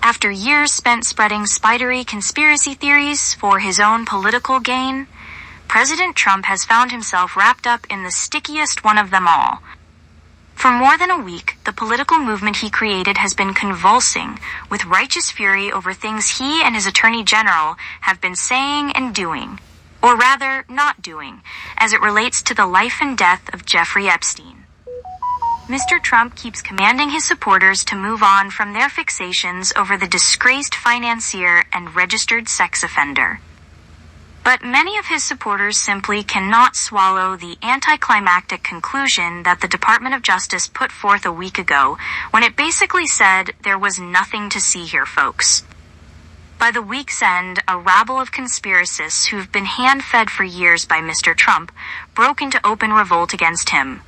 After years spent spreading spidery conspiracy theories for his own political gain, President Trump has found himself wrapped up in the stickiest one of them all. For more than a week, the political movement he created has been convulsing with righteous fury over things he and his attorney general have been saying and doing, or rather, not doing, as it relates to the life and death of Jeffrey Epstein. Mr. Trump keeps commanding his supporters to move on from their fixations over the disgraced financier and registered sex offender. But many of his supporters simply cannot swallow the anticlimactic conclusion that the Department of Justice put forth a week ago, when it basically said there was nothing to see here, folks. By the week's end, a rabble of conspiracists who've been hand-fed for years by Mr. Trump broke into open revolt against him.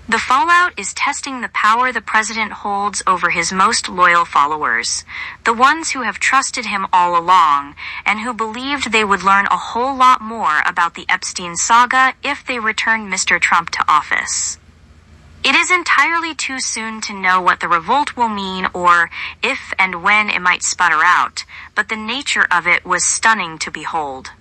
The fallout is testing the power the president holds over his most loyal followers, the ones who have trusted him all along, and who believed they would learn a whole lot more about the Epstein saga if they returned Mr. Trump to office. It is entirely too soon to know what the revolt will mean or if and when it might sputter out, but the nature of it was stunning to behold.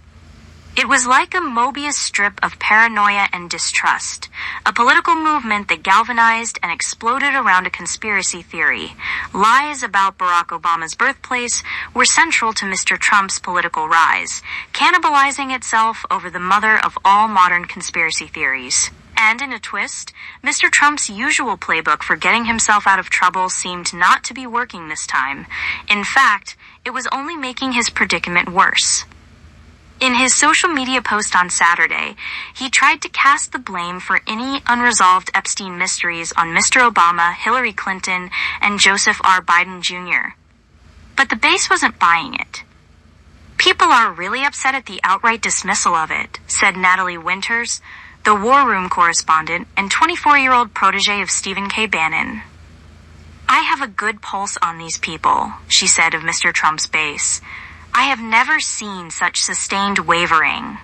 It was like a Mobius strip of paranoia and distrust, a political movement that galvanized and exploded around a conspiracy theory. Lies about Barack Obama's birthplace were central to Mr. Trump's political rise, cannibalizing itself over the mother of all modern conspiracy theories. And in a twist, Mr. Trump's usual playbook for getting himself out of trouble seemed not to be working this time. In fact, it was only making his predicament worse. In his social media post on Saturday, he tried to cast the blame for any unresolved Epstein mysteries on Mr. Obama, Hillary Clinton, and Joseph R. Biden Jr. But the base wasn't buying it. People are really upset at the outright dismissal of it, said Natalie Winters, the War Room correspondent and 24-year-old protege of Stephen K. Bannon. I have a good pulse on these people, she said of Mr. Trump's base. I have never seen such sustained wavering.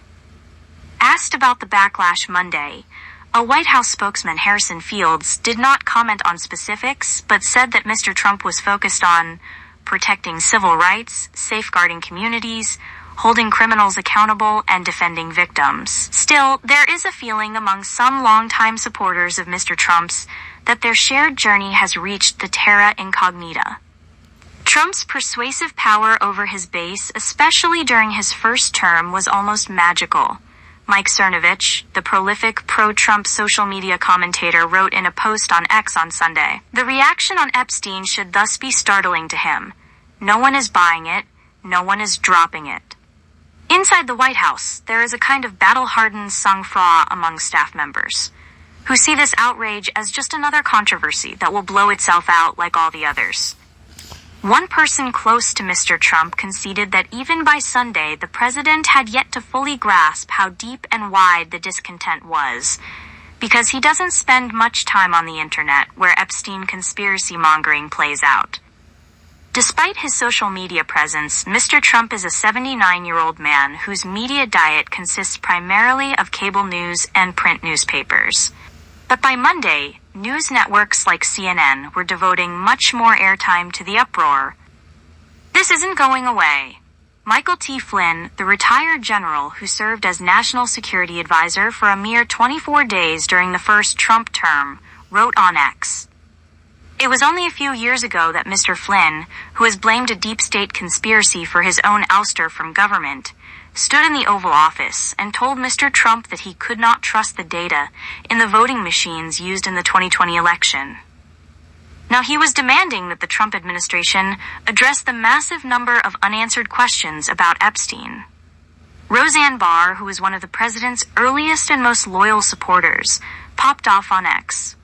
Asked about the backlash Monday, a White House spokesman, Harrison Fields, did not comment on specifics, but said that Mr. Trump was focused on protecting civil rights, safeguarding communities, holding criminals accountable, and defending victims. Still, there is a feeling among some longtime supporters of Mr. Trump's that their shared journey has reached the terra incognita. Trump's persuasive power over his base, especially during his first term, was almost magical. Mike Cernovich, the prolific pro-Trump social media commentator, wrote in a post on X on Sunday, "The reaction on Epstein should thus be startling to him. No one is buying it. No one is dropping it." Inside the White House, there is a kind of battle-hardened sang-froid among staff members, who see this outrage as just another controversy that will blow itself out like all the others. One person close to Mr. Trump conceded that even by Sunday, the president had yet to fully grasp how deep and wide the discontent was, because he doesn't spend much time on the internet where Epstein conspiracy mongering plays out. Despite his social media presence, Mr. Trump is a 79-year-old man whose media diet consists primarily of cable news and print newspapers. But by Monday, news networks like CNN were devoting much more airtime to the uproar. This isn't going away. Michael T. Flynn, the retired general who served as National Security Advisor for a mere 24 days during the first Trump term, wrote on X, "It was only a few years ago that Mr. Flynn, who has blamed a deep state conspiracy for his own ouster from government, stood in the Oval Office and told Mr. Trump that he could not trust the data in the voting machines used in the 2020 election. Now he was demanding that the Trump administration address the massive number of unanswered questions about Epstein." Roseanne Barr, who was one of the president's earliest and most loyal supporters, popped off on X.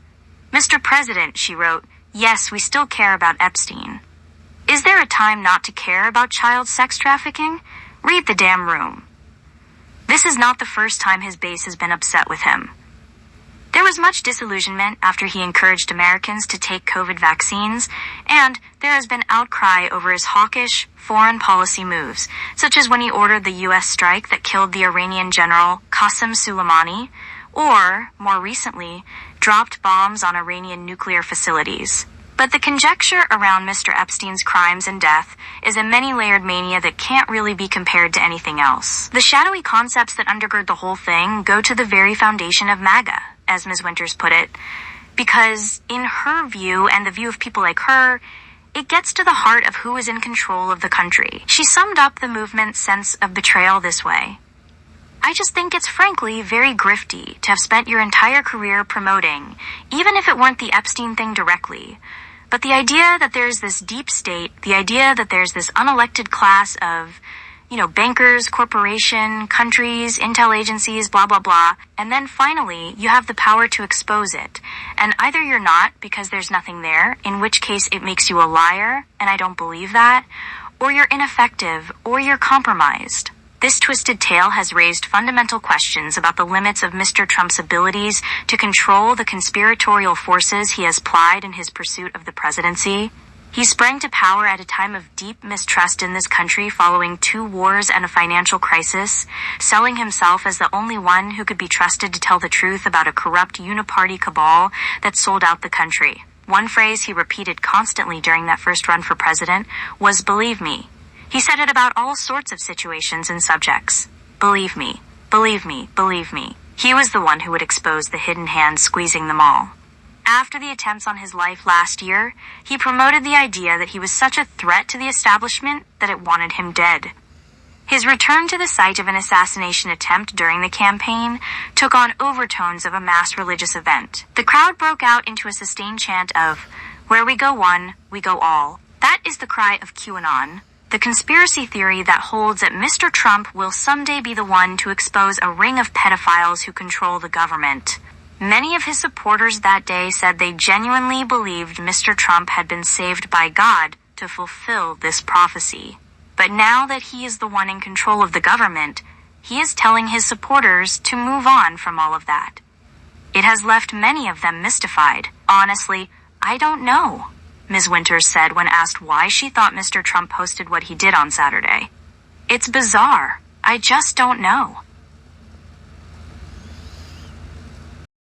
"Mr. President," she wrote, "yes, we still care about Epstein. Is there a time not to care about child sex trafficking? Read the damn room." This is not the first time his base has been upset with him. There was much disillusionment after he encouraged Americans to take COVID vaccines, and there has been outcry over his hawkish foreign policy moves, such as when he ordered the U.S. strike that killed the Iranian general Qasem Soleimani, or, more recently, dropped bombs on Iranian nuclear facilities. But the conjecture around Mr. Epstein's crimes and death is a many-layered mania that can't really be compared to anything else. The shadowy concepts that undergird the whole thing go to the very foundation of MAGA, as Ms. Winters put it, because in her view and the view of people like her, it gets to the heart of who is in control of the country. She summed up the movement's sense of betrayal this way: I just think it's frankly very grifty to have spent your entire career promoting, even if it weren't the Epstein thing directly, but the idea that there's this deep state, the idea that there's this unelected class of, bankers, corporation, countries, intel agencies, blah, blah, blah, and then finally you have the power to expose it. And either you're not, because there's nothing there, in which case it makes you a liar, and I don't believe that, or you're ineffective, or you're compromised. This twisted tale has raised fundamental questions about the limits of Mr. Trump's abilities to control the conspiratorial forces he has plied in his pursuit of the presidency. He sprang to power at a time of deep mistrust in this country following 2 wars and a financial crisis, selling himself as the only one who could be trusted to tell the truth about a corrupt uniparty cabal that sold out the country. One phrase he repeated constantly during that first run for president was "believe me." He said it about all sorts of situations and subjects. Believe me, believe me, believe me. He was the one who would expose the hidden hand squeezing them all. After the attempts on his life last year, he promoted the idea that he was such a threat to the establishment that it wanted him dead. His return to the site of an assassination attempt during the campaign took on overtones of a mass religious event. The crowd broke out into a sustained chant of, "Where we go one, we go all." That is the cry of QAnon, the conspiracy theory that holds that Mr. Trump will someday be the one to expose a ring of pedophiles who control the government. Many of his supporters that day said they genuinely believed Mr. Trump had been saved by God to fulfill this prophecy. But now that he is the one in control of the government, he is telling his supporters to move on from all of that. It has left many of them mystified. "Honestly, I don't know," Ms. Winters said when asked why she thought Mr. Trump posted what he did on Saturday. "It's bizarre. I just don't know."